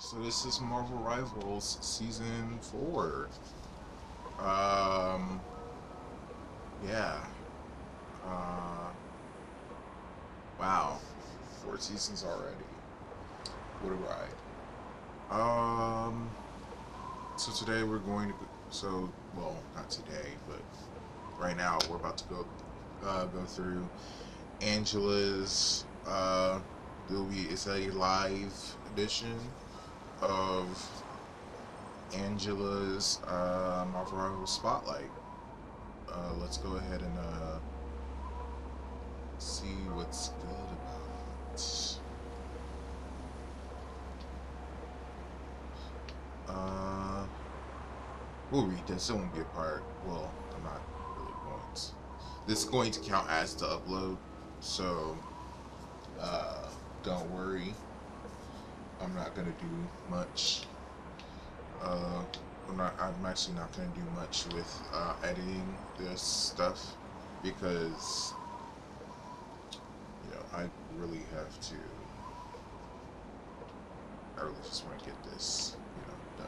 So this is Marvel Rivals Season 4. Um, yeah. Uh, wow. 4 seasons already. What a ride. So today we're going to, well, not today, but right now we're about to go through Angela's, it's a live edition of Angela's Marvel Rivals Spotlight. Let's go ahead and see what's good about it. Uh, we'll read this. It won't be a part. Well, I'm not really going to. This is going to count as the upload, so uh, don't worry. I'm not gonna do much. Uh, I'm actually not gonna do much with editing this stuff because I really have to. I really just want to get this done.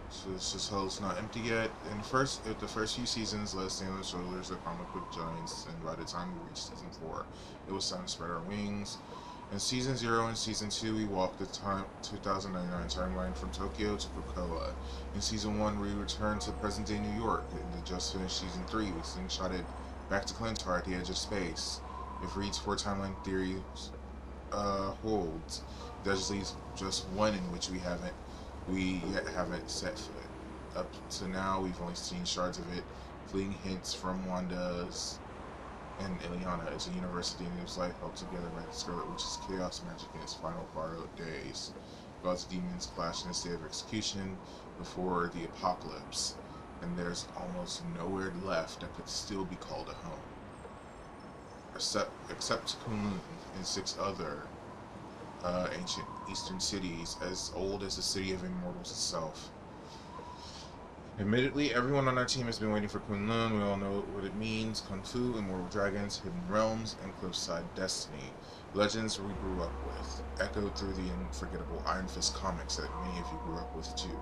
So this hell's not empty yet. The first few seasons let us stand on the shoulders of comic book giants, and by the time we reached season 4, it was time to spread our wings. In season 0 and season 2, we walked the 2099 timeline from Tokyo to Krakoa. In season 1, we returned to present-day New York. In the just finished season 3, we slingshotted back to Clintar at the edge of space. If Reed's 4 timeline theory holds, there's at least just one in which we yet haven't set foot. Up to now, we've only seen shards of it, fleeting hints from Wanda's and Ileana as a university and its life held together by the Scarlet Witch's chaos magic in its final borrowed days. God's demons clash in a state of execution before the apocalypse, and there's almost nowhere left that could still be called a home. Except Kunlun and 6 other ancient eastern cities as old as the City of Immortals itself. Admittedly, everyone on our team has been waiting for Kunlun. We all know what it means: Kung Fu, immortal dragons, hidden realms, and cliffside destiny. Legends we grew up with, echoed through the unforgettable Iron Fist comics that many of you grew up with too.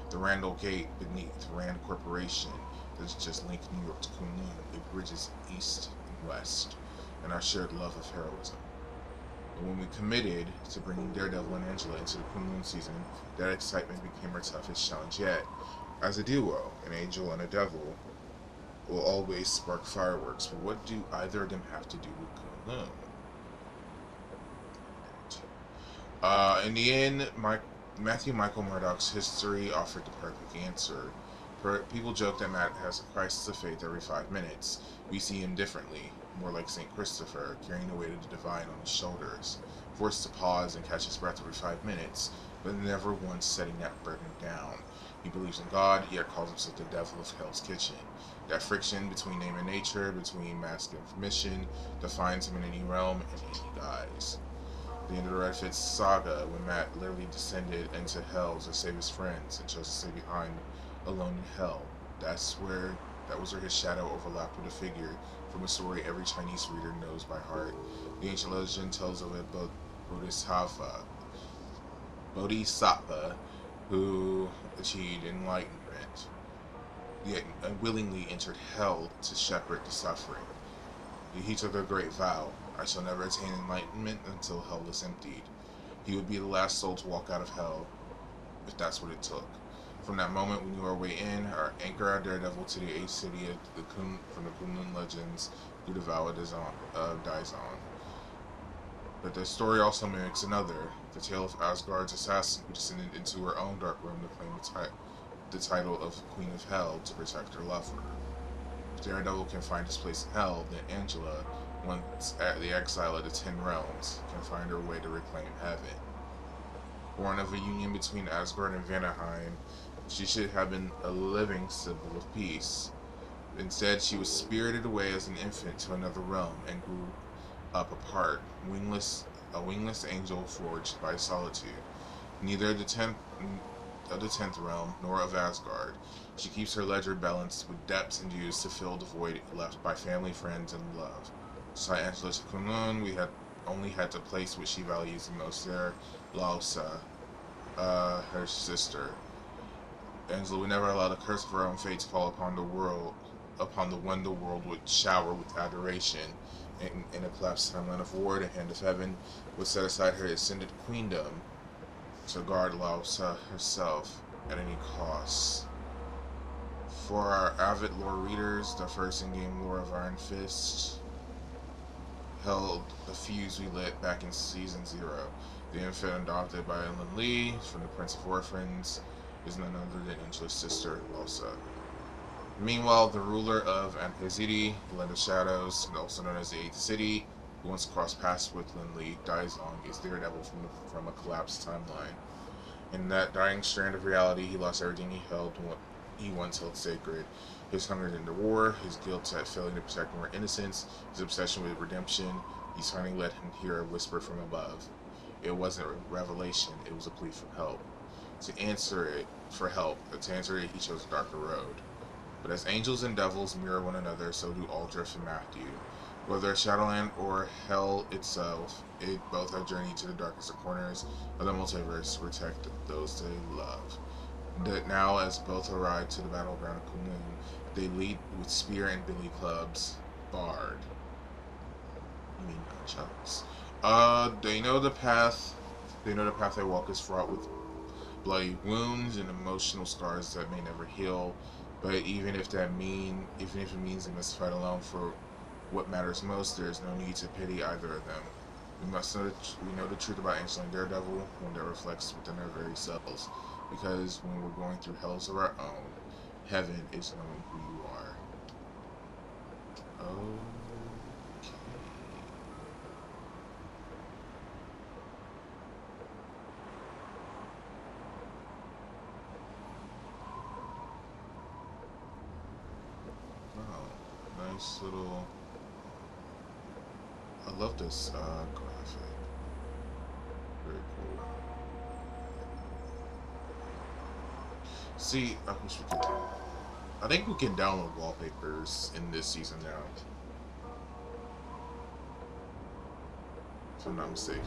The Randall Gate beneath Rand Corporation that just linked New York to Kunlun. It bridges east and west, and our shared love of heroism. But when we committed to bringing Daredevil and Angela into the Kunlun season, that excitement became our toughest challenge yet. As a duo, an angel and a devil will always spark fireworks, but what do either of them have to do with Kunlun? In the end, Matthew Michael Murdoch's history offered the perfect answer. People joke that Matt has a crisis of faith every 5 minutes. We see him differently, more like St. Christopher, carrying the weight of the divine on his shoulders, forced to pause and catch his breath every 5 minutes, but never once setting that burden down. He believes in God, yet calls himself the devil of Hell's Kitchen. That friction between name and nature, between mask and mission, defines him in any realm and any guise. The end of the Red Fist saga, when Matt literally descended into hell to save his friends and chose to stay behind alone in hell. That was where his shadow overlapped with a figure from a story every Chinese reader knows by heart. The ancient legend tells of a Bodhisattva who achieved enlightenment, yet unwillingly entered hell to shepherd the suffering. He took a great vow: I shall never attain enlightenment until hell is emptied. He would be the last soul to walk out of hell, if that's what it took. From that moment, we knew our way in, our anchor, our daredevil to the 8th city from the Kunlun legends, who the vow dies on. But the story also mimics another, the tale of Asgard's assassin who descended into her own dark room to claim the title of Queen of Hell to protect her lover. If Daredevil can find his place in hell, then Angela, once at the exile of the 10 realms, can find her way to reclaim heaven. Born of a union between Asgard and Vanaheim, she should have been a living symbol of peace. Instead, she was spirited away as an infant to another realm and grew up apart, a wingless angel forged by solitude. Neither of the 10th realm nor of Asgard. She keeps her ledger balanced with depths and used to fill the void left by family, friends, and love. Beside Angela to Kunlun, we had only had to place what she values the most there, Lausa, her sister. Angela would never allow the curse of her own fate to fall upon the world, upon the one the world would shower with adoration. In a collapsed timeline of war, the hand of heaven would set aside her ascended queendom to guard Lausa herself at any cost. For our avid lore readers, the first in-game lore of Iron Fist held a fuse we lit back in Season 0. The infant adopted by Lin Li from the Prince of Orphans is none other than Angela's sister, Lausa. Meanwhile, the ruler of Anhezidi, the Land of Shadows, also known as the Eighth City, who once crossed paths with Lin Li, Daizong, is Daredevil from a collapsed timeline. In that dying strand of reality, he lost everything he once held sacred. His hunger to end the war, his guilt at failing to protect more innocence, his obsession with redemption, he's finally let him hear a whisper from above. It wasn't a revelation, it was a plea for help. To answer it, he chose a darker road. But as angels and devils mirror one another, so do Aldrich and Matthew. Whether Shadowland or Hell itself, it both have journeyed to the darkest of corners of the multiverse to protect those they love. That now, as both arrive to the battleground of Kunlun, they lead with spear and billy clubs, barred. You mean nunchucks? They know the path. They know the path they walk is fraught with bloody wounds and emotional scars that may never heal. But even if it means they must fight alone for what matters most, there is no need to pity either of them. We know the truth about Angel and Daredevil, one that reflects within our very selves. Because when we're going through hells of our own, heaven is knowing who you are. Okay. Wow, nice little. I love this graphic. Very cool. See, I wish we could. I think we can download wallpapers in this season now. If I'm not mistaken.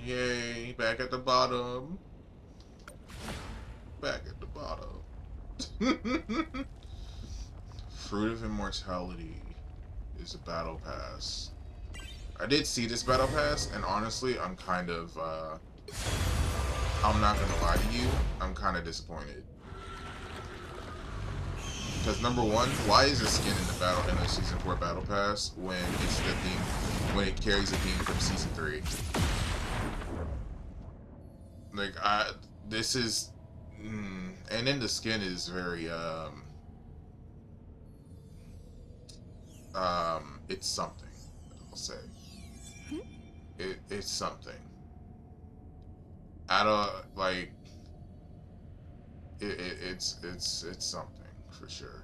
Yay, back at the bottom. Back at the bottom. Fruit of Immortality is a battle pass. I did see this battle pass, and honestly, I'm kind of, I'm not gonna lie to you, I'm kind of disappointed. Because number one, why is a skin in the season 4 battle pass when it's the theme, when it carries a theme from season 3? Like, this is, and then the skin is very, it's something, I'll say. It's something. I don't, like, it's something, for sure.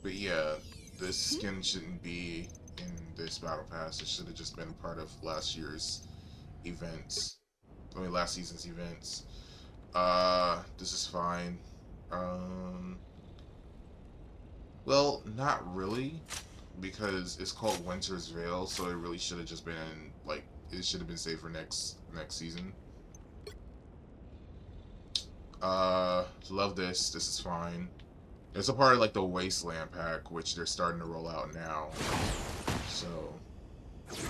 But yeah, this skin shouldn't be in this battle pass. It should have just been part of last year's events. I mean, last season's events. This is fine. Well, not really, because it's called Winter's Veil, so it really should have just been, like, it should have been saved for next season. Love this. This is fine. It's a part of, like, the Wasteland pack, which they're starting to roll out now. So, you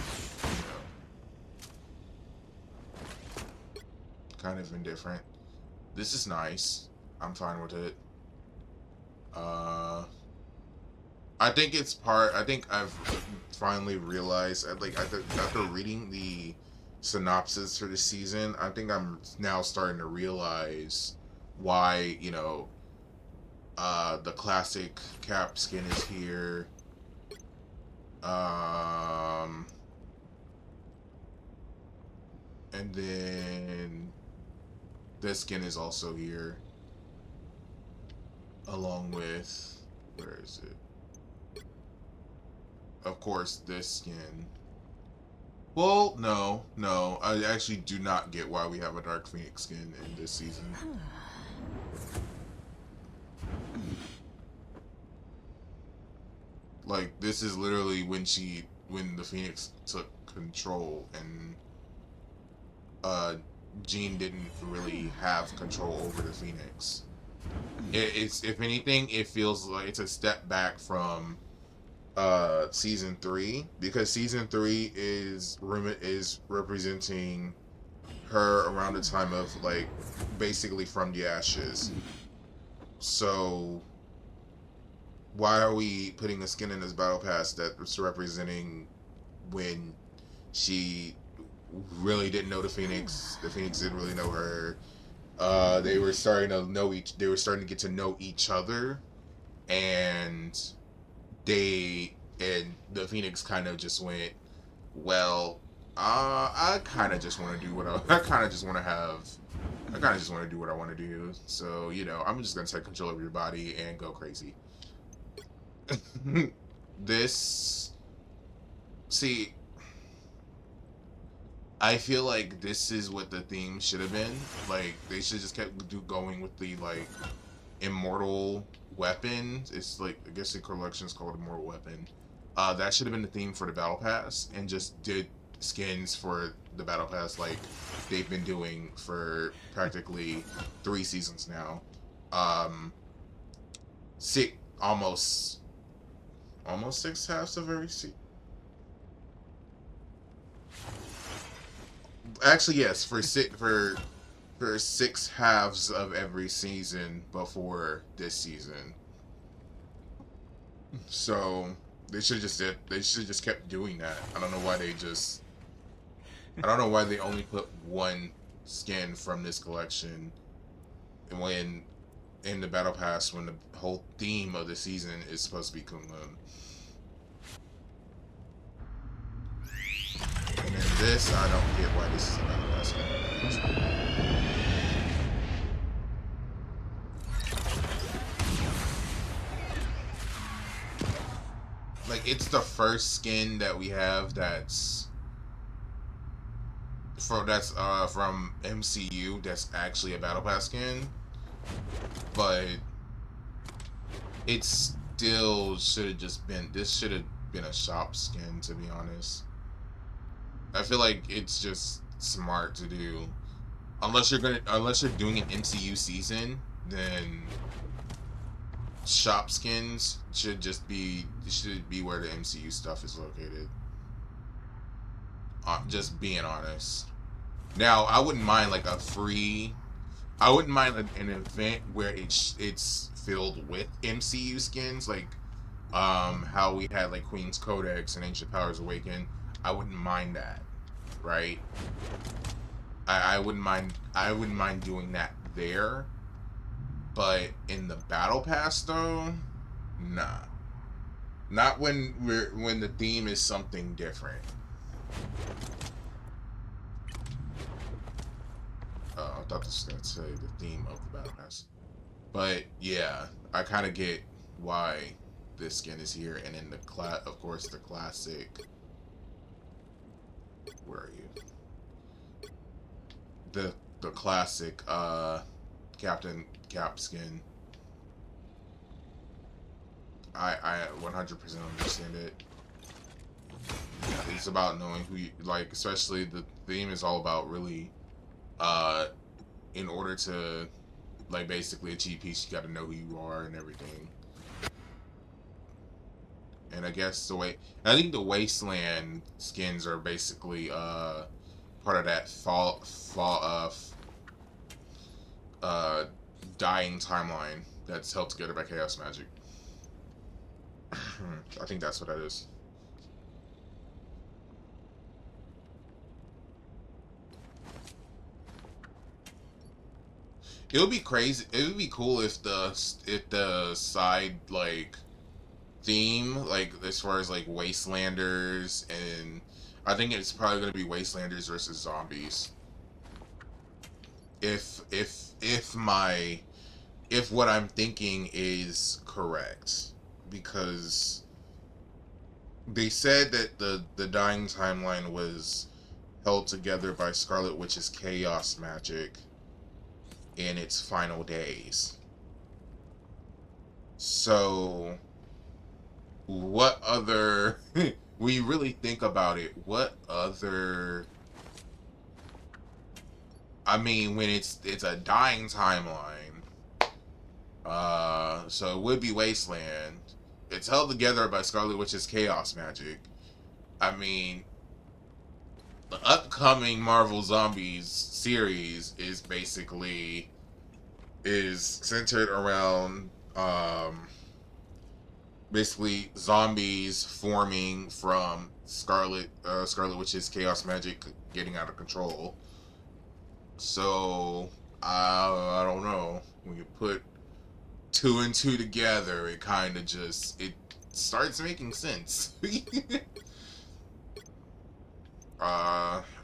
know, kind of indifferent. This is nice. I'm fine with it. I think it's I think I've finally realized, like, after reading the synopsis for this season, I think I'm now starting to realize why, you know, The classic Cap skin is here. And then this skin is also here, along with, where is it? Of course, this skin. Well, no. I actually do not get why we have a Dark Phoenix skin in this season. Like, this is literally when the Phoenix took control, and Jean didn't really have control over the Phoenix. It's, if anything, it feels like it's a step back from season 3, because season 3 is representing her around the time of, like, basically from the ashes. So why are we putting a skin in this battle pass that's representing when she really didn't know the Phoenix didn't really know her. They were starting to get to know each other, and the Phoenix kind of just went, well, I kind of just want to do what I kind of just want to do what I want to do. So, you know, I'm just going to take control of your body and go crazy. See, I feel like this is what the theme should have been. Like, they should just kept going with the, like, immortal weapon. It's like, I guess the collection's called Immortal Weapon. That should have been the theme for the Battle Pass, and just did skins for the Battle Pass like they've been doing for practically 3 seasons now. Almost 6 halves of every season. Actually, yes, for 6 halves of every season before this season. So they should just kept doing that. I don't know why they only put one skin from this collection when in the Battle Pass, when the whole theme of the season is supposed to be Kunlun. And then this, I don't get why this is a Battle Pass skin. Like, it's the first skin that we have that's from MCU that's actually a Battle Pass skin, but it still should have just been, this should have been a shop skin, to be honest. I feel like it's just smart to do, unless you're doing an MCU season, then shop skins should be where the MCU stuff is located. Just being honest. Now, I wouldn't mind like an event where it's filled with MCU skins, like how we had like Queen's Codex and Ancient Powers Awaken. I wouldn't mind that, right? I wouldn't mind doing that there. But in the Battle Pass, though, nah. Not when the theme is something different. I thought this was gonna say the theme of the Battle Pass. But yeah, I kind of get why this skin is here, and in of course, the classic. Where are you? The classic Captain Cap skin. I 100% understand it. It's about knowing who you like, especially the theme is all about really in order to like basically achieve peace, you got to know who you are and everything. And I guess I think the Wasteland skins are basically part of that dying timeline that's held together by Chaos Magic. I think that's what that is. It would be crazy. It would be cool if the side like theme, like as far as like Wastelanders, and I think it's probably gonna be Wastelanders versus zombies. If if what I'm thinking is correct, because they said that the dying timeline was held together by Scarlet Witch's chaos magic in its final days. So, what other, when you really think about it, what other, I mean, when it's a dying timeline, so it would be Wasteland. It's held together by Scarlet Witch's chaos magic. I mean, the upcoming Marvel Zombies series is basically is centered around basically zombies forming from Scarlet Witch's chaos magic getting out of control. So I don't know. When you put two and two together, it kind of just it starts making sense.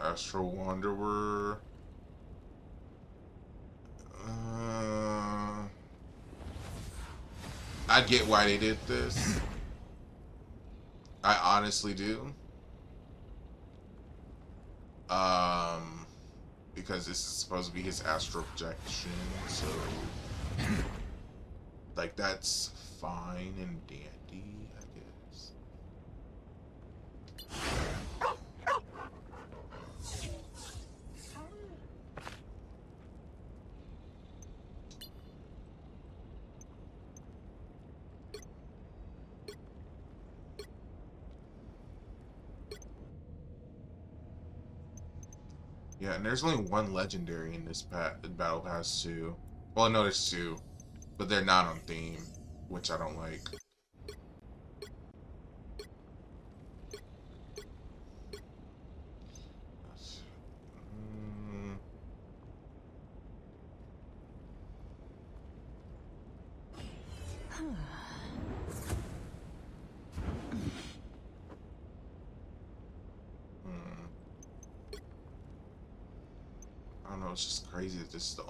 Astro Wanderer. I get why they did this. I honestly do. Because this is supposed to be his astral projection, so like that's fine and dandy, I guess. Yeah, and there's only one legendary in this battle pass too. Well, no, there's two, but they're not on theme, which I don't like. I don't know, it's just crazy that this is the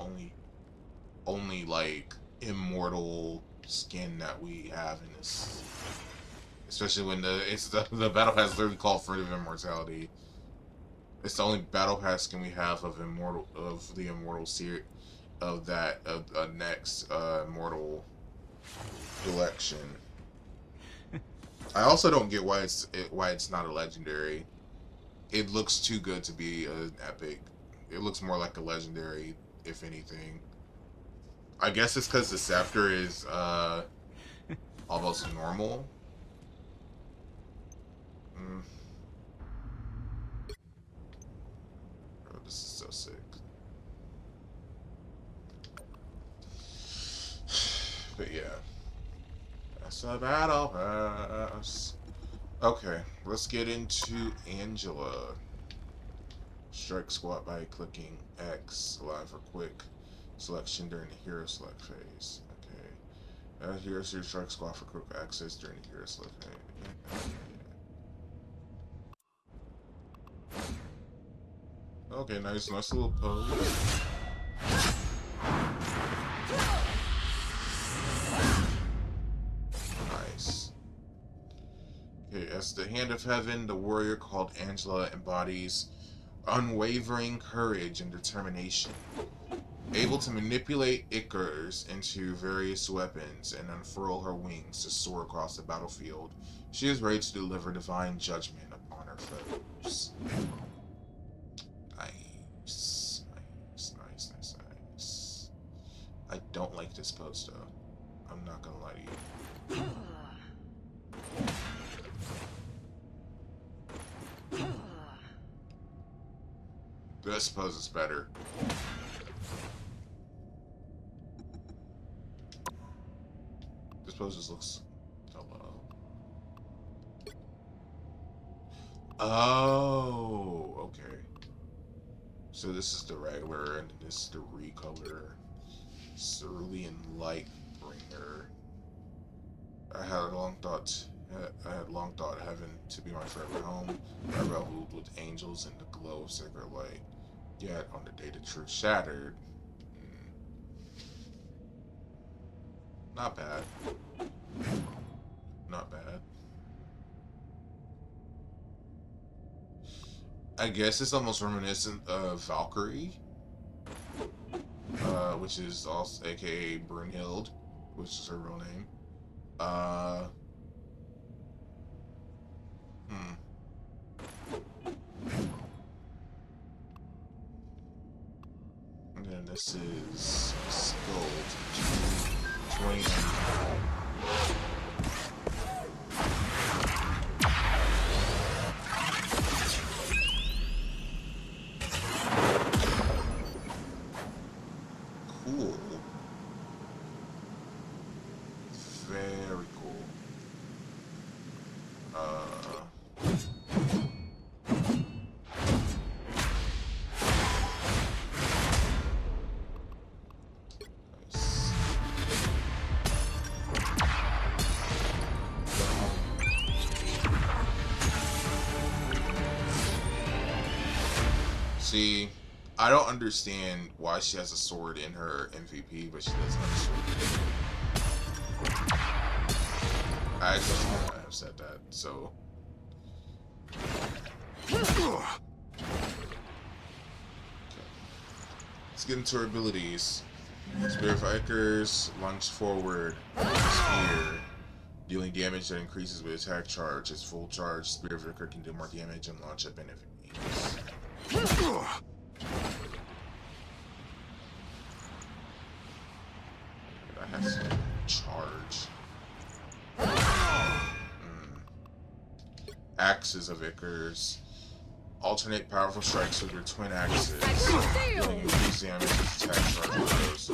only like immortal skin that we have in this. Especially when the battle pass literally called Fruit of Immortality. It's the only battle pass skin we have of the immortal series of that next immortal collection. I also don't get why it's not a legendary. It looks too good to be an epic. It looks more like a legendary, if anything. I guess it's because the scepter is almost normal. Oh, this is so sick. But yeah, that's a battle pass. Okay, let's get into Angela. Strike squat by clicking X, allowing for quick selection during the hero select phase. Okay. Here's your strike squat for quick access during the hero select phase. Okay, nice little pose. Nice. Okay, as the Hand of Heaven, the warrior called Angela embodies unwavering courage and determination. Able to manipulate Icarus into various weapons and unfurl her wings to soar across the battlefield, she is ready to deliver divine judgment upon her foes. Nice. I don't like this pose though. I'm not gonna lie to you. This pose is better. This pose just looks... Hello. Oh, okay. So this is the regular, and this is the recolor. Cerulean Lightbringer. I had long thought heaven to be my forever home. I reveled with angels in the glow of sacred light. Yet on the day the truth shattered, not bad. Not bad. I guess it's almost reminiscent of Valkyrie, which is also aka Brunhild, which is her real name. And then this is Gold 2099. Cool. Very cool. See, I don't understand why she has a sword in her MVP, but she doesn't have a sword. I actually shouldn't have said that, so. Okay. Let's get into her abilities. Spear of Ikers, lunge forward, spear, dealing damage that increases with attack charge. Its full charge, Spear of Iker can do more damage and launch at enemies. That has to charge. Axes of Icarus. Alternate powerful strikes with your twin axes, dealing increased damage as attack charge grows.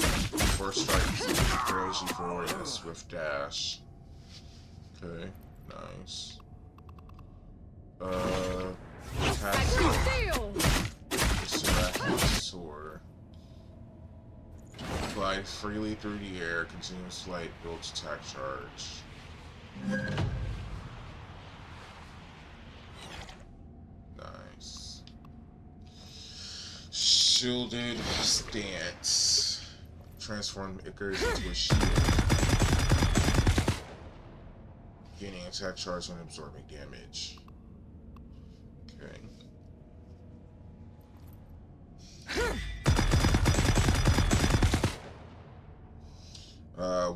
First strike throws you forward in a swift dash. Okay, nice. Sword. Glide freely through the air, continuous flight builds attack charge. Nice. Shielded stance. Transform Icarus into a shield. Gaining attack charge when absorbing damage. Okay.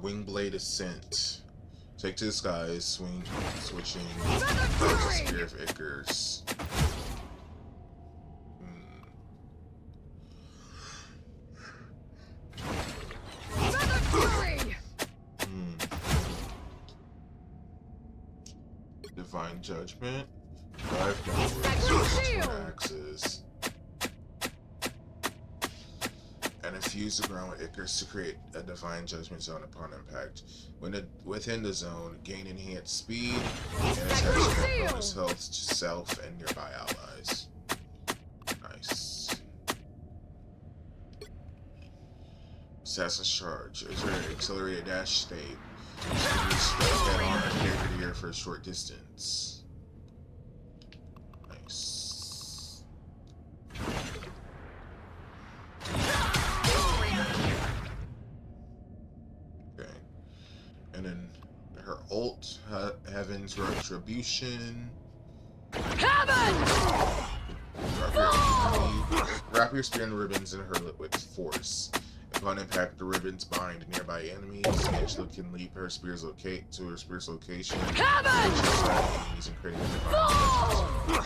Wingblade Ascent. Take to the skies, switching to Spear of Icarus. Divine Judgment. Dive downwards with twin axes. And infuse the ground with Icarus to create a Divine Judgment zone upon impact. Within the zone, gain enhanced speed and attack bonus health to self and nearby allies. Nice. Assassin's Charge. Is there an accelerated dash state? Head on and carry the air for a short distance. Nice. Okay. And then her ult, Heaven's Retribution. Heaven! Wrap your spear and ribbons in her with force. Upon impact, the ribbons bind nearby enemies. Angela can leap her spear's to her spear's location. Enemies and creating a divine.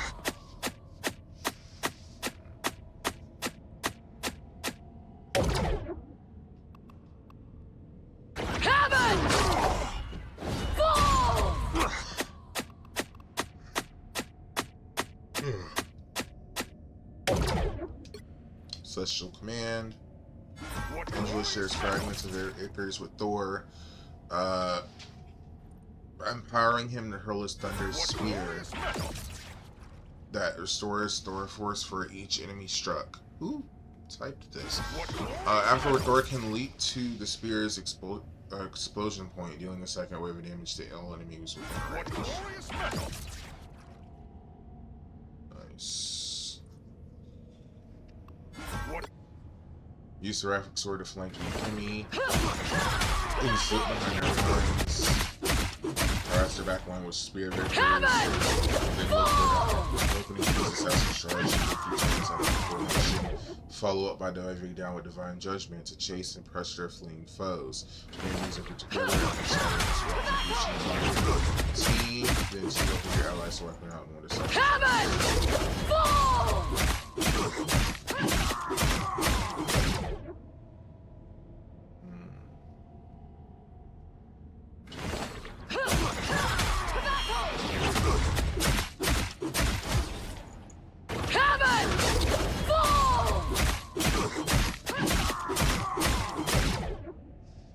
Celestial Command. Angela shares fragments of their Icarus with Thor, empowering him to hurl his Thunder's Spear that restores Thor force for each enemy struck. Ooh, typed this. Afterward, Thor can leap to the spear's explosion point, dealing a second wave of damage to all enemies within range. Nice. Use the Raphic Sword to flank the enemy. And slip behind her lines. Harass her back one with spear victories. Then opening his assassin's charge and turns on the formation. Follow up by diving down with Divine Judgment to chase and pressure fleeing foes. Enemies in particular, team, then shoot up with your allies' weapon out in one assassin.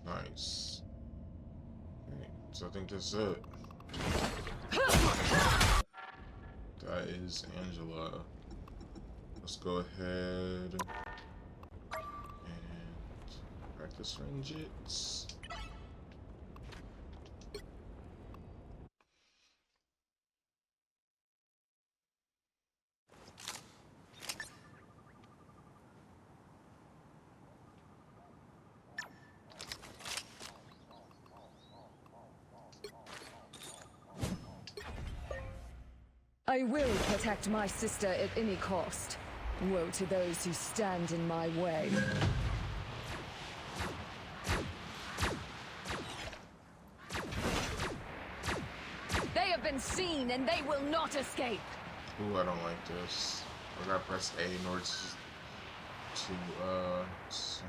Nice. Okay, so I think that's it. That is Angela. Let's go ahead and practice range it. I will protect my sister at any cost. Woe to those who stand in my way. They have been seen and they will not escape. Ooh, I don't like this. I gotta press A in order to send.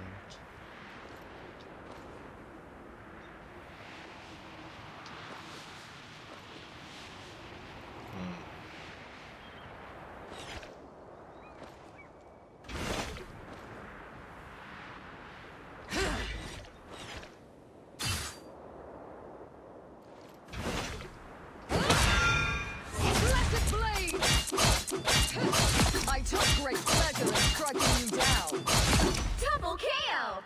I took great pleasure in striking you down. Double KO!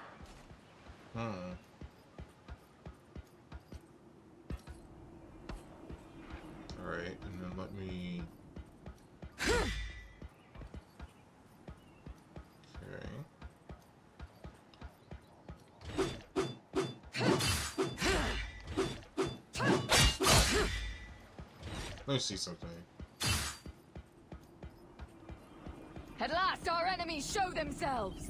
Alright, and then let me... Let me see something. At last our enemies show themselves!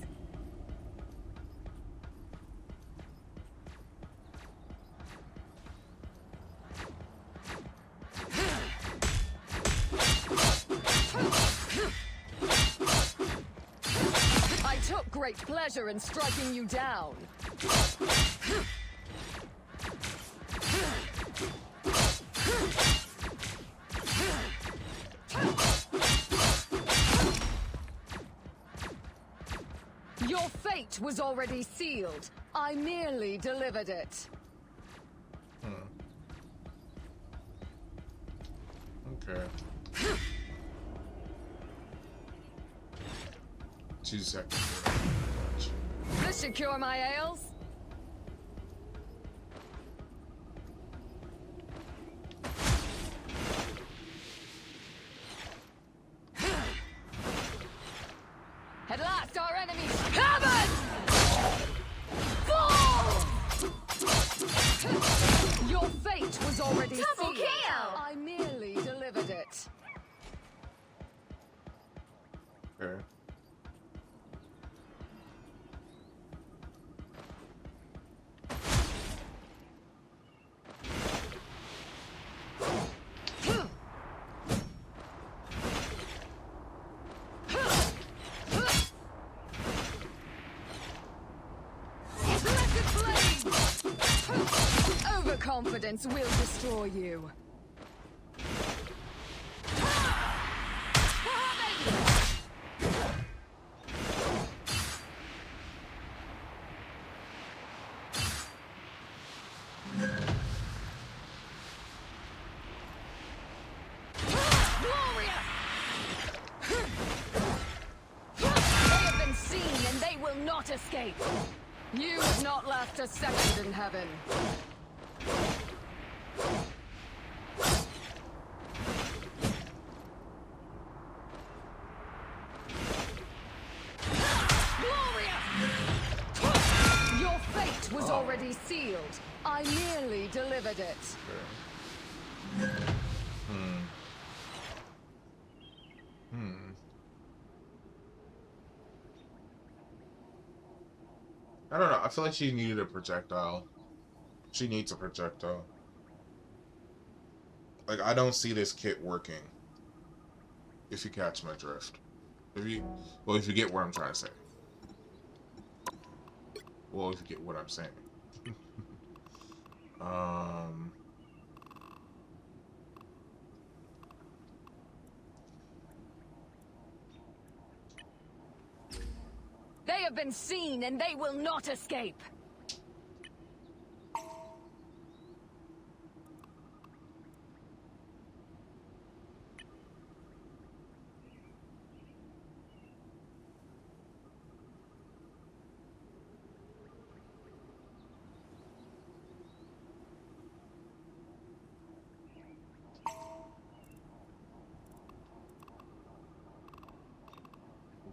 I took great pleasure in striking you down. Your fate was already sealed. I merely delivered it. Okay. 2 seconds. This should cure my ails. At last our enemies covered! Fall! Your fate was already Double sealed. KO! I merely delivered it. Okay. Overconfidence will destroy you. They have been seen not escape! You would not last a second in heaven. Your fate was already sealed. I merely delivered it. I don't know. I feel like she needed a projectile. She needs a projectile. Like, I don't see this kit working. If you catch my drift. If you get what I'm trying to say. Well, if you get what I'm saying. They have been seen and they will not escape.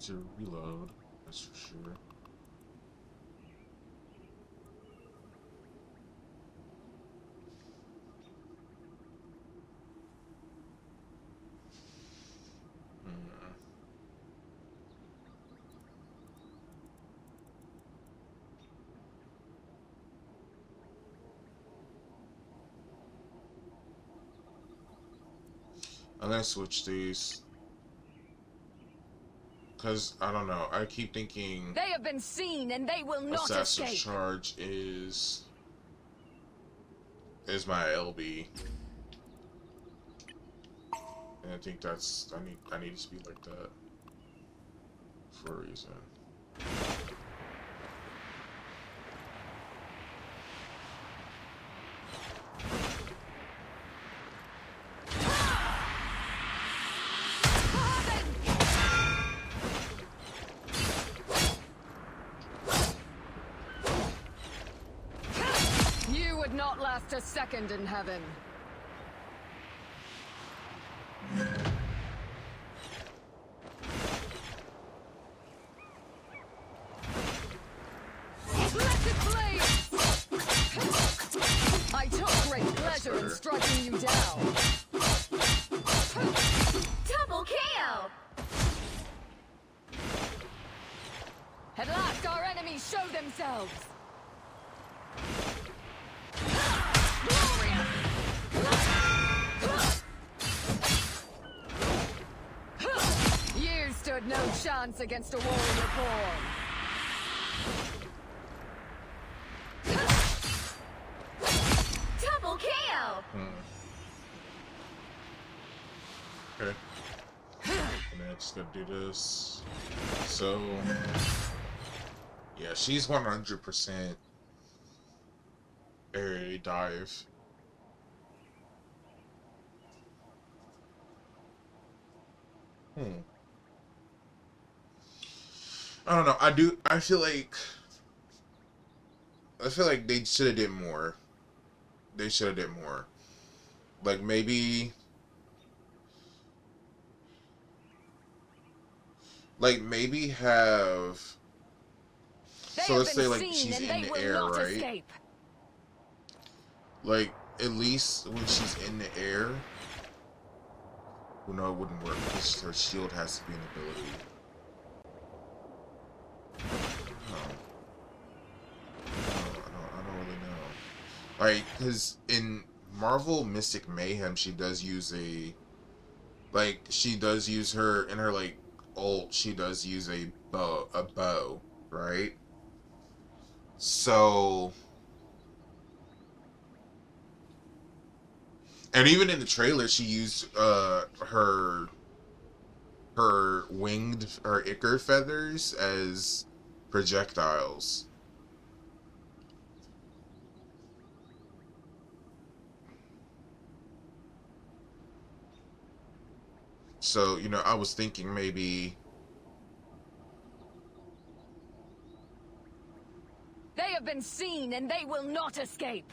To reload, that's for sure. I'm gonna switch these. Because, I don't know, I keep thinking... They have been seen and they will not Assassin's escape. Charge is my LB. And I think that's... I need to be like that. For a reason. Not last a second in heaven. Let it blaze! I took great pleasure in striking you down. Double KO! At last our enemies show themselves. You stood no chance against a warrior born. Double KO! Okay. And then just gonna do this. So... yeah, she's 100% a dive. I don't know. I feel like they should have did more. They should have did more. Like maybe have so let's say like she's in the air, right? Escape. Like at least when she's in the air. Well, no, it wouldn't work because her shield has to be an ability. I don't really know. Like, because in Marvel Mystic Mayhem, she does use in her, like, ult, she does use a bow, right? So... and even in the trailer, she used, her ichor feathers as projectiles. So, you know, I was thinking maybe unseen, and they will not escape.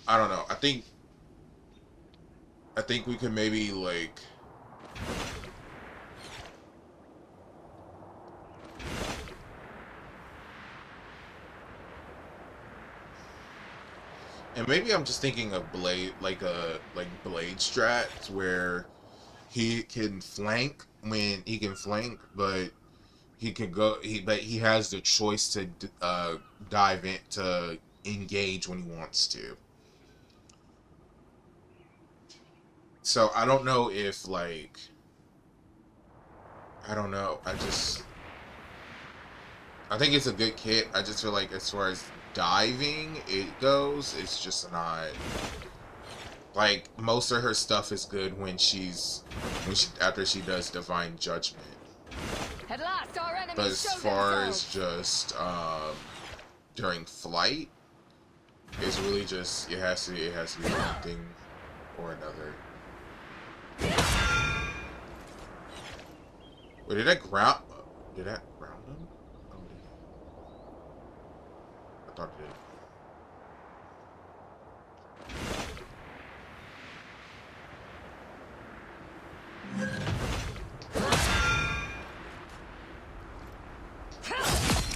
I don't know. I think we can maybe like and maybe I'm just thinking of blade blade strats where he can flank when he can flank, but he can go. But he has the choice to dive in to engage when he wants to. So I don't know if like I don't know. I think it's a good kit. I just feel like as far as diving it goes, it's just not like most of her stuff is good when she after she does divine judgment. At last, our enemies But as show far themselves. as just during flight, it's really just it has to be one thing or another. Wait, did I ground him? Oh, I thought it did.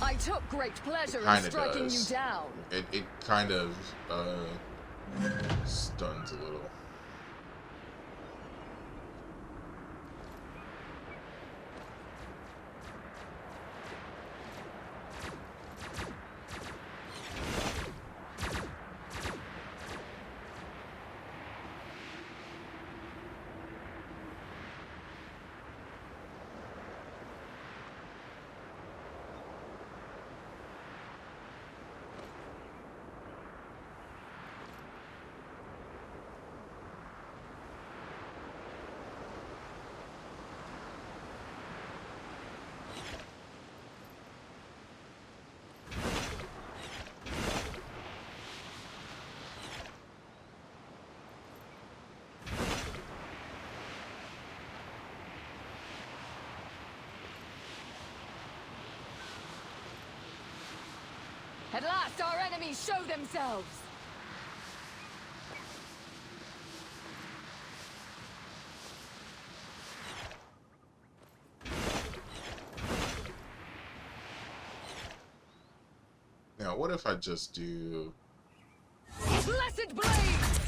I took great pleasure in Kinda striking does. you down. It kind of stuns a little. At last, our enemies show themselves. Now, what if I just do? Blessed blades!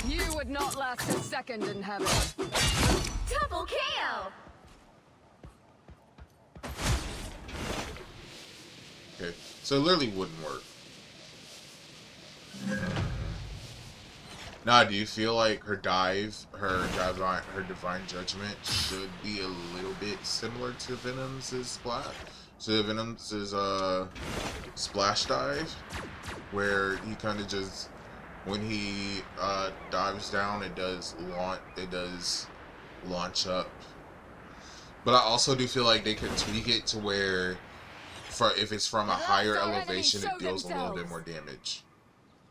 You would not last a second in heaven. Double KO. Okay, so it literally wouldn't work. Now, do you feel like her divine judgment should be a little bit similar to Venom's splash? So Venom's splash dive, where he kind of just when he dives down, it does launch up. But I also do feel like they could tweak it to where, if it's from a higher elevation, it deals a little bit more damage.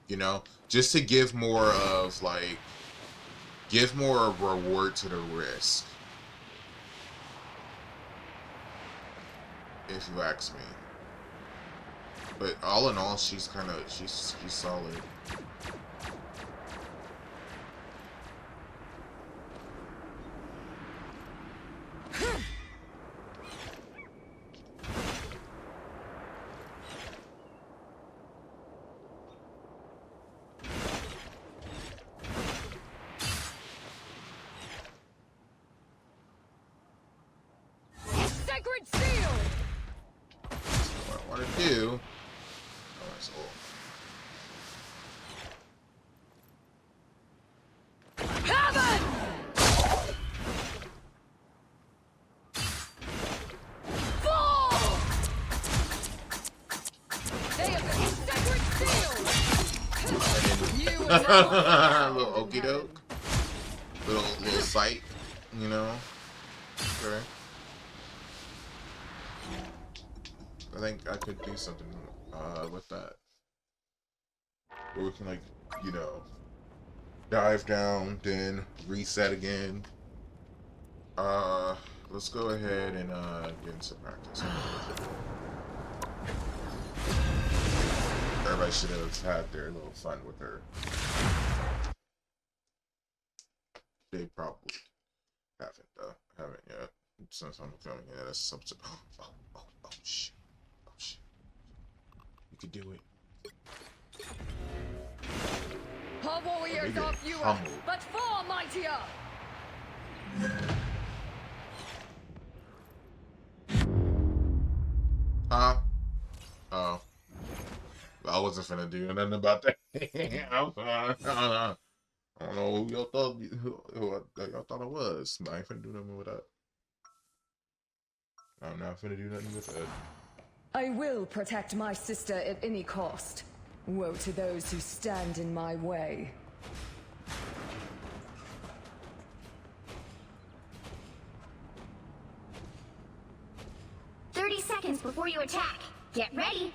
You know, just to give more of give more reward to the risk. If you ask me. But all in all, she's solid. Sacred seal! What I want to do. Oh, that's old. Heaven! Fall! They have been sacred sealed! You will not Little okey doke. Little sight, you know. Okay. I think I could do something with that. Where we can dive down, then reset again. Let's go ahead and get into practice. Everybody should have had their little fun with her. They probably haven't though. Haven't yet. Since I'm filming it, that's something. Oh shit. Oh shit. You could do it. Our warriors are fewer, humble. but far mightier. Huh? Oh. I wasn't finna do nothing about that. I don't know who y'all thought y'all thought it was, but I ain't finna do nothing with that. I'm not finna do nothing with that. I will protect my sister at any cost. Woe to those who stand in my way. Seconds before you attack. Get ready.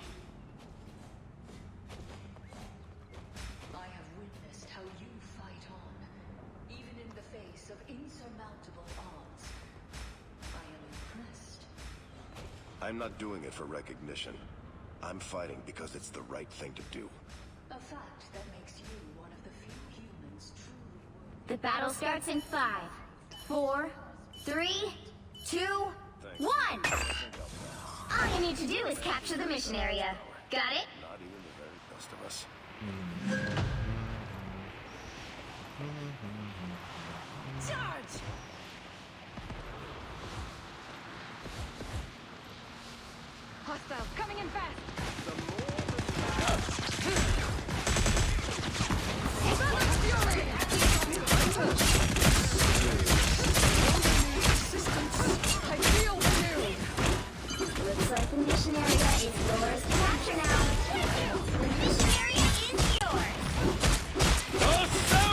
I have witnessed how you fight on, even in the face of insurmountable odds. I am impressed. I'm not doing it for recognition. I'm fighting because it's the right thing to do. A fact that makes you one of the few humans truly worthy. The battle starts in 5, 4, 3, 2, 1. All you need to do is capture the mission area. Got it? Not even the very best of us. Charge! Hostiles coming in fast! I feel renewed! Looks like the mission area is yours to capture now. The mission area is yours. You listen!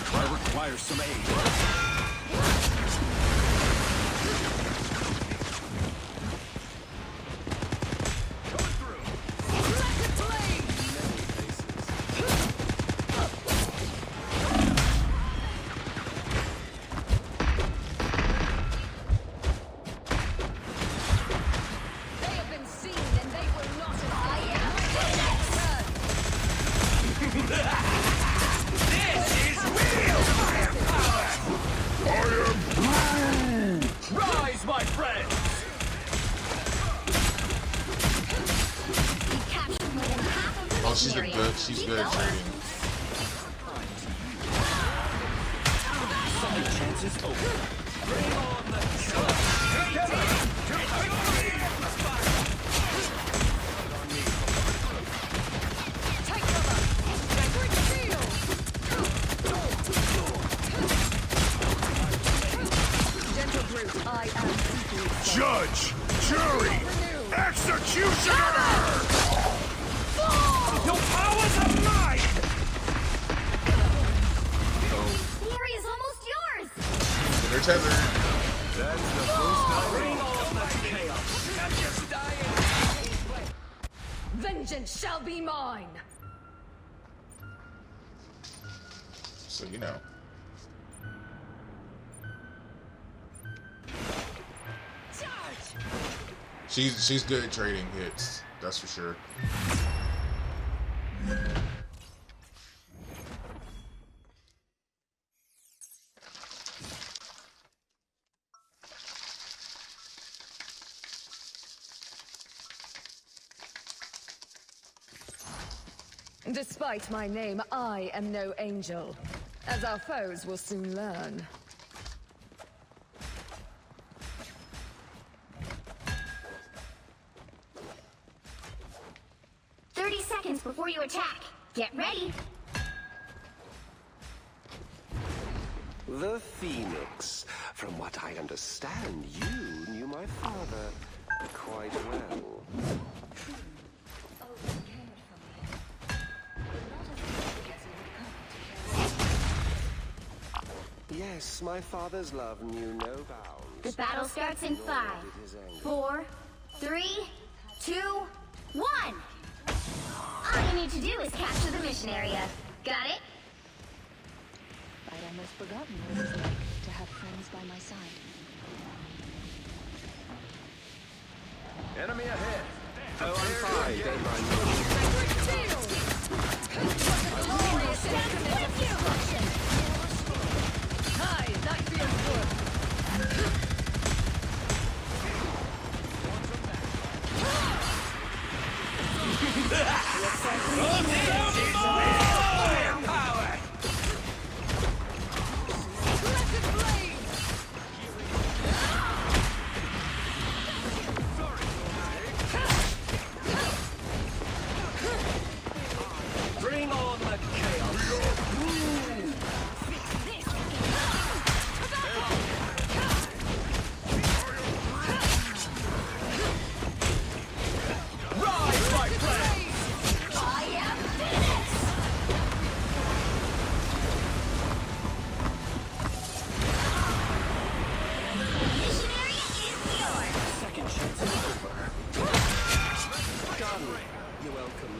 I require some aid. Let it blaze! They have been seen and they will not escape. Rise, my friend! We captured more than half of the Oh, mission area. she's Keep good at going. trading. Chances over. Bring on the Take cover! Sacred shield! Gentle brute, I am deeply sorry. Judge! Jury! Renewed. Executioner! Your powers are mine! The area is almost yours. They're tethered. That's the first time. Bring on the chaos! I'm just dying! Vengeance shall be mine! So you know. Charge! She's good at trading hits, that's for sure. Despite my name, I am no angel, as our foes will soon learn. Seconds before you attack. Get ready. The Phoenix. From what I understand, you knew my father quite well. Yes, my father's love knew no bounds. The battle starts in Nor 5, did his anger. 4, 3, 2, 1. All you need to do is capture the mission area. Got it? I'd almost forgotten what it was like to have friends by my side. Enemy ahead. Oh, I'm fine, don't mind me. Hi, that feels good. Firepower! Bring on the chaos! Rise, my friend! I am finished! Mission area is yours! Second chance is over. Gun, you're welcome.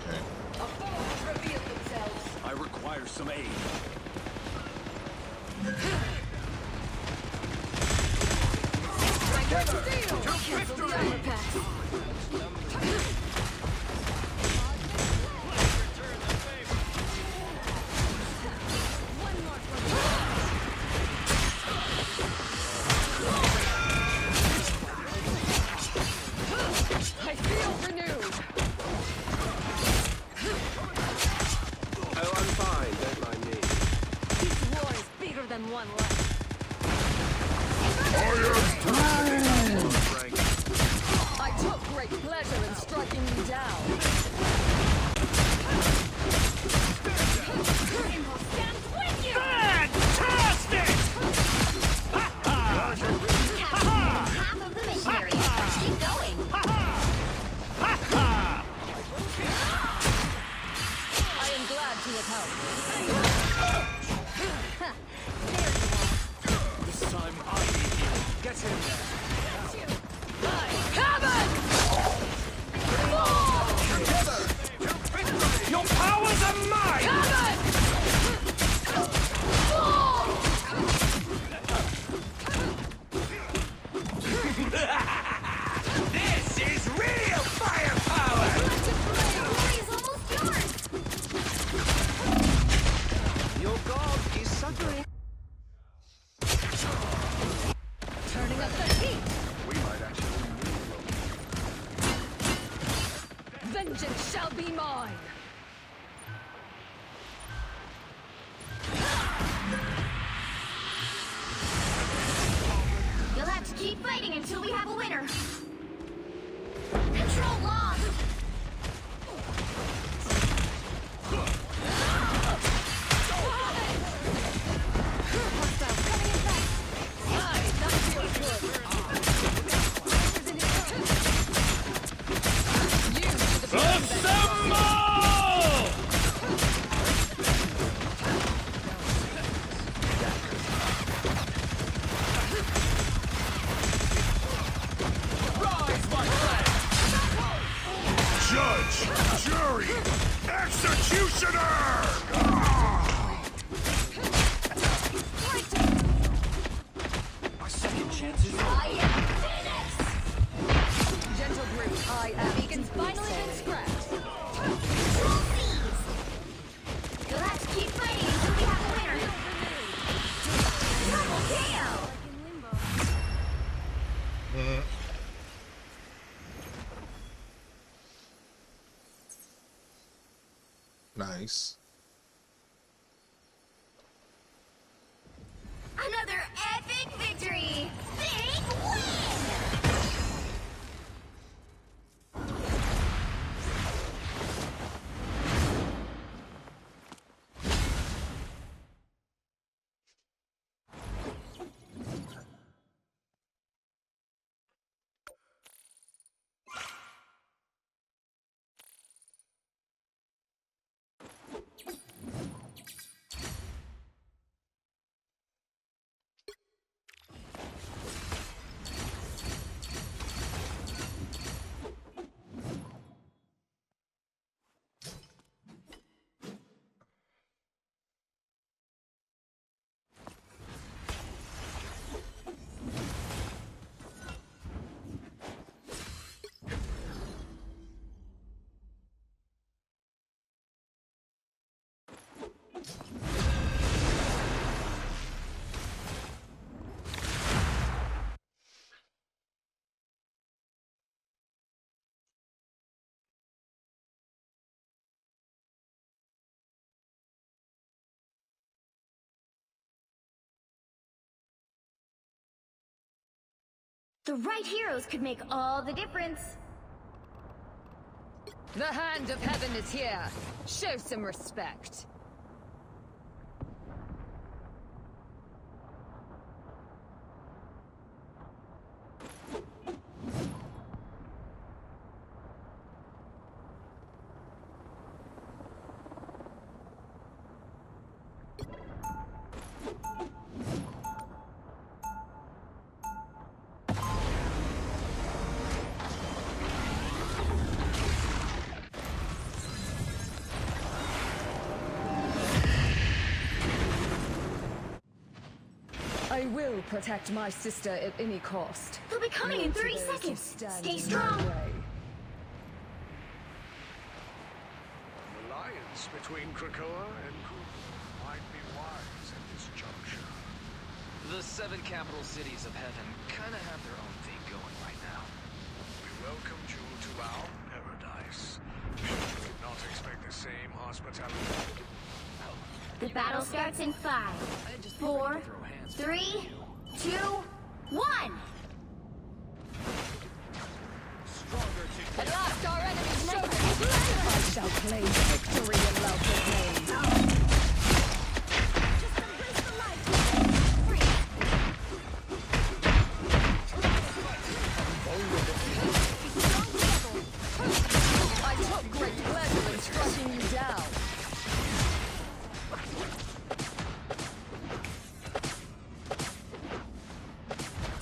Okay. A foe has revealed themselves. I require some aid. Cancel the armor pass. I feel renewed. Oh, I'm fine, don't mind me. This war is bigger than one life. I took great pleasure in striking you down. Rainbow stands with you! Fantastic! Capturing half of the mission area. Keep going! I am glad to have helped. This time I need you. Get in there. Your powers are mine! This is real firepower! Glory is almost yours! Your god is suffering. Turning up the heat. We might actually Vengeance shall be mine. You'll have to keep fighting until we have a winner. Control lost! Aye, that feels good. You to the rise, my friend! Judge, jury, executioner! Our second chance is over. I am finished! gentle brute. I am. Beacon's finally been scratched. Control seized! You'll have to keep fighting until we have a winner. Double kill! Nice. Another epic victory! Big win! The right heroes could make all the difference. The hand of heaven is here. Show some respect. I will protect my sister at any cost. They'll be coming in 30 seconds. Stay strong. An alliance between Krakoa and Kumo might be wise at this juncture. The 7 capital cities of heaven kind of have their own thing going right now. We welcomed you to our paradise. You did not expect the same hospitality. The battle starts in 5, 4, 3, 2, 1. At last our enemies show I shall claim victory in love with me. I took great pleasure in striking you down.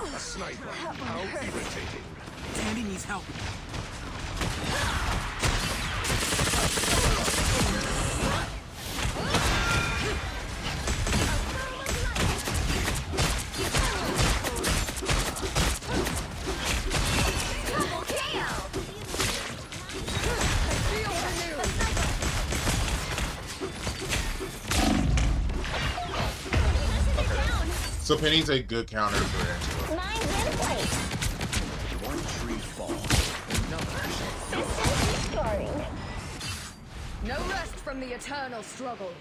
A sniper. How irritating. Tandy needs help. So Penny's a good counter for Angela. Mine's in place. One tree falls, another. Starting. No rest from the eternal struggle.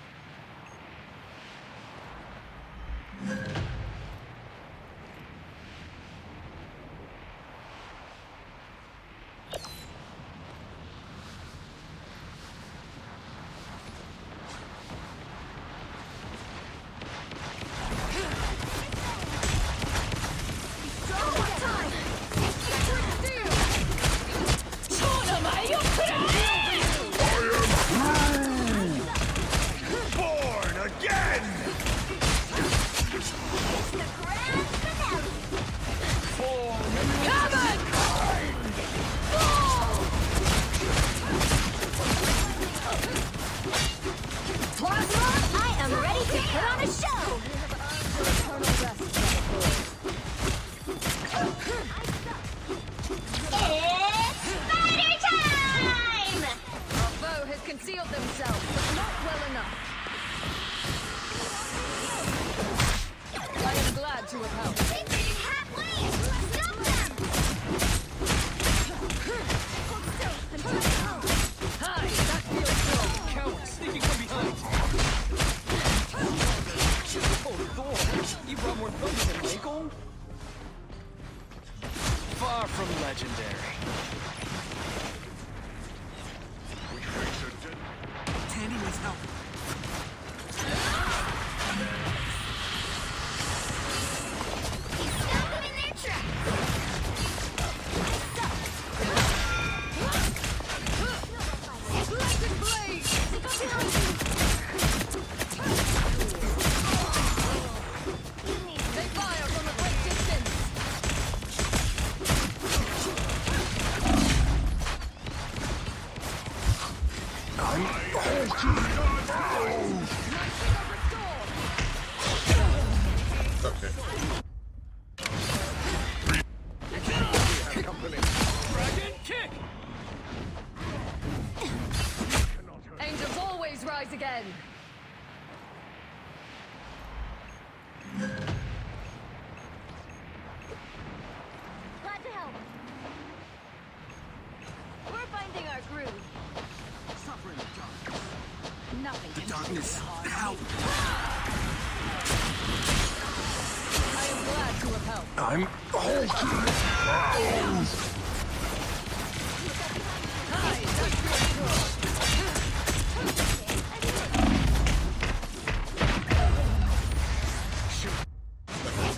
Born again! I am ready to put on a show. It's spider time! Our foe has concealed themselves, but not well enough. I am glad to have helped. Halfway! Stop them! Hi, that feels good. Coward sneaking from behind. Oh, Thor, you brought more thunder than Michael? Far from legendary. We face a dead... Tandy needs help. Stop them in their tracks! Blazing blaze! They fire from a great distance. Okay. Dragon kick! Angels always rise again. Glad to help. We're finding our groove. Suffer in the dark. Nothing can Darkness, help! I am glad to have help. I'm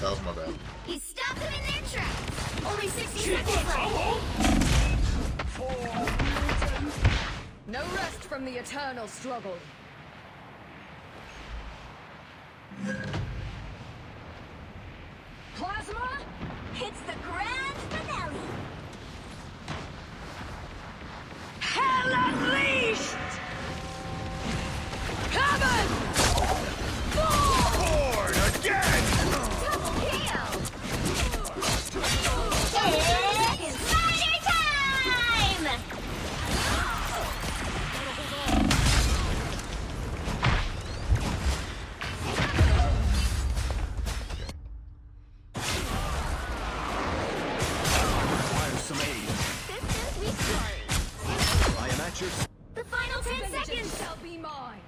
That was my bad. He stopped them in their tracks. Only 60 seconds left. No rest from the eternal struggle. Plasma hits the grand finale. Hell unleashed! Heaven! bored again! Double kill. It's Friday time! Requires some aid. Systems restoring. I am at your The final 10 Vengeance seconds. shall be mine.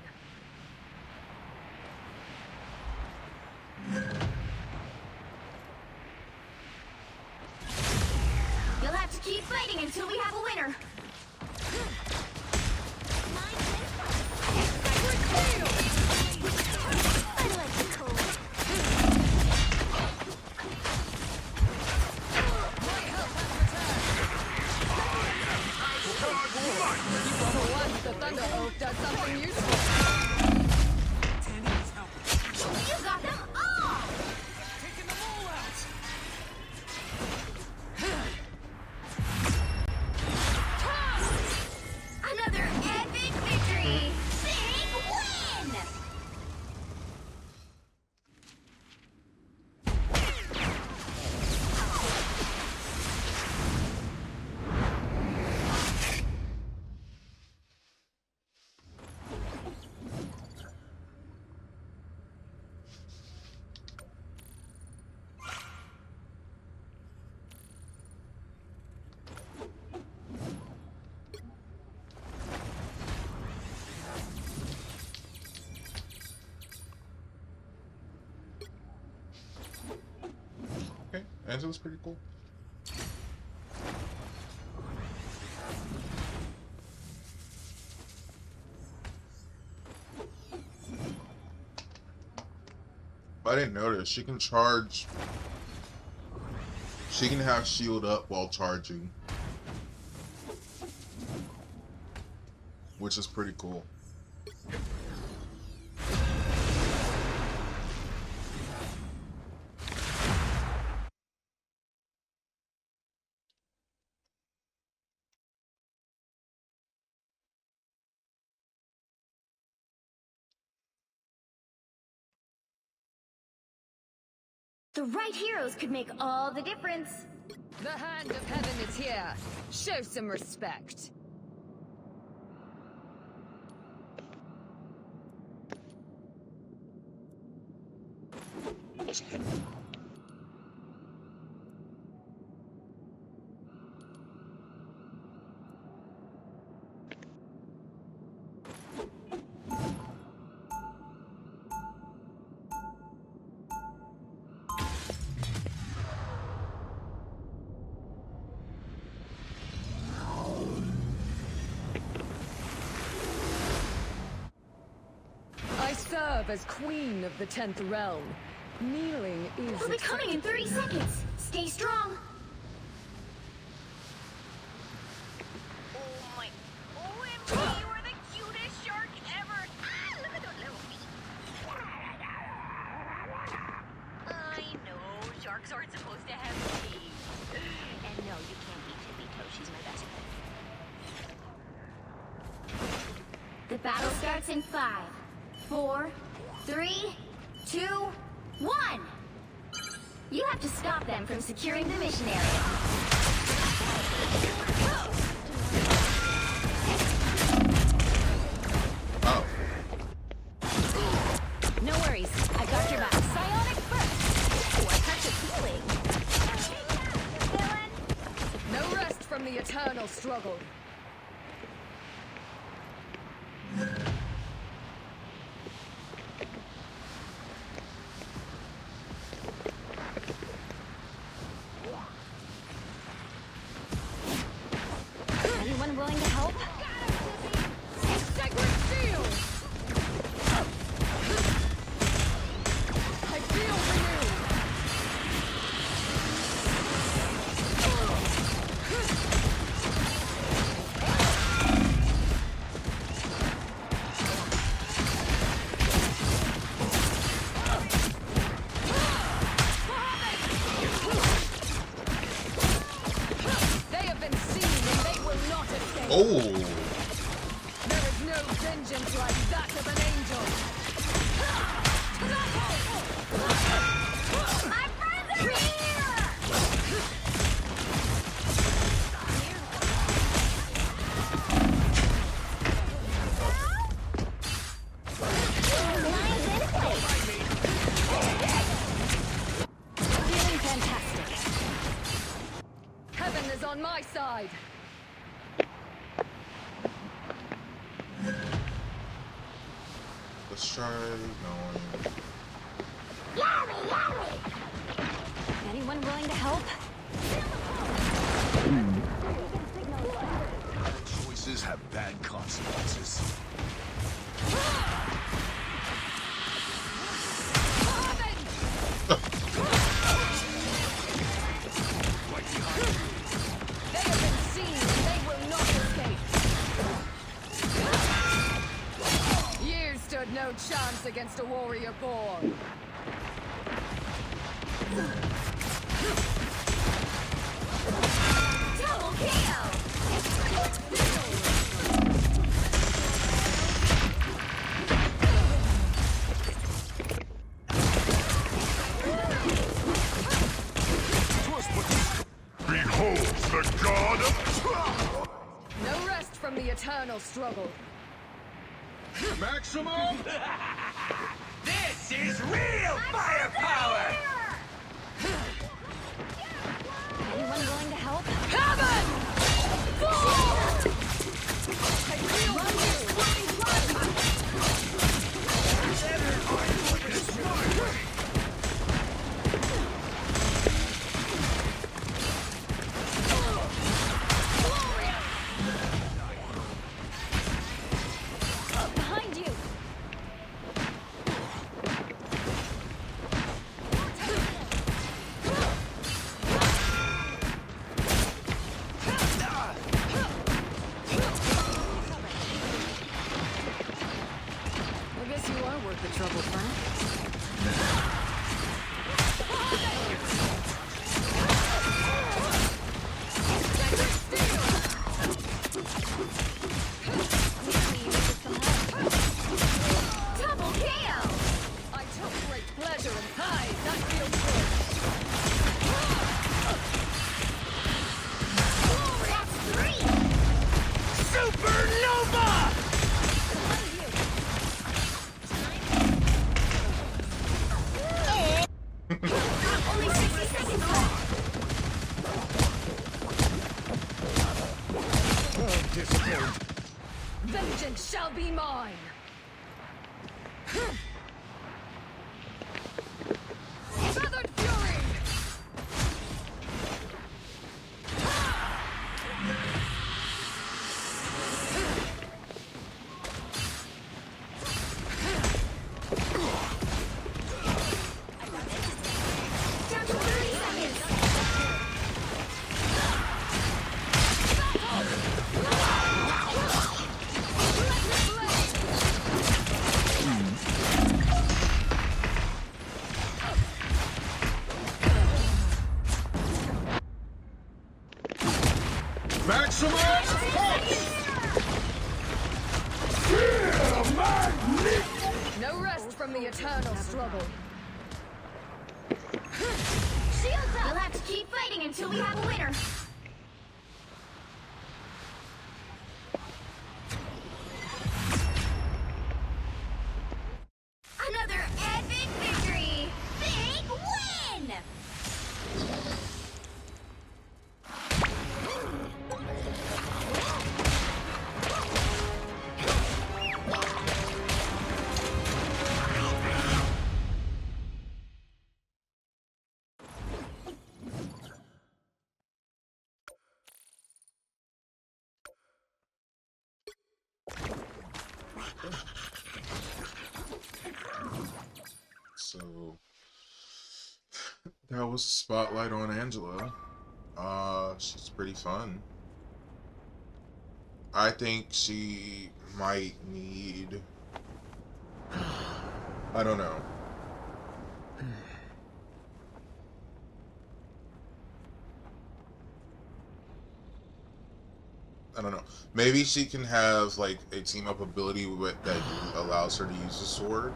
You'll have to keep fighting until we have a winner. I like the cold. For once, the Thunder Oak does something useful. You got them all! Another epic victory! Big win! Okay, Angela's pretty cool. I didn't notice. She can charge. She can have shield up while charging, which is pretty cool. The right heroes could make all the difference. The hand of heaven is here. Show some respect. I serve as queen of the 10th realm. Kneeling is We'll be coming in 30 seconds. Stay strong. Oh my, OMG, you are the cutest shark ever! Ah, look at those little feet! I know, sharks aren't supposed to have feet. And no, you can't eat Tippy-Toe, she's my best friend. The battle starts in 5, 4, 3, 2, 1. You have to stop them from securing the mission area. Oh, No worries, I got your back. Psionic first. Oh, I catch a feeling. Villain. no rest from the eternal struggle. Oh. There is no vengeance like that of an angel. My friends are here! Feeling fantastic. Heaven is on my side. Let's try going. Anyone willing to help? Bad choices have bad consequences. They have been seen and they will not escape. You stood no chance against a warrior born. Double kill! Behold the god of No rest from the eternal struggle. maximum. This is real firepower! Anyone willing to help? Heaven! Fall! I feel behind you! I guess you are worth the trouble, Frank. Double kill! I took great pleasure in pies. That feels good. That's three! Supernova! Only 60 seconds left! Vengeance shall be mine. Feathered fury! Down to 30 seconds! Maximum. No rest from the eternal struggle. Shields up! We'll have to keep fighting until we have a winner. Another epic victory! Big win! So that was a spotlight on Angela. She's pretty fun. I think she might need, I don't know. I don't know. Maybe she can have like a team up ability that allows her to use the sword.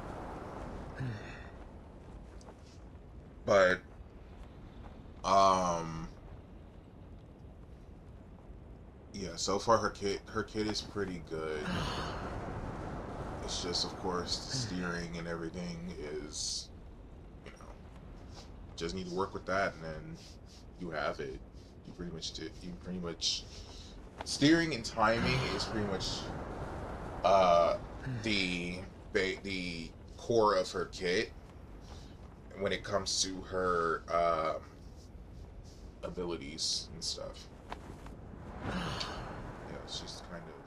But yeah, so far her kit is pretty good. It's just, of course, the steering and everything is, you know, just need to work with that, and then you have it. You pretty much steering and timing is pretty much the core of her kit when it comes to her abilities and stuff. Yeah, she's kind of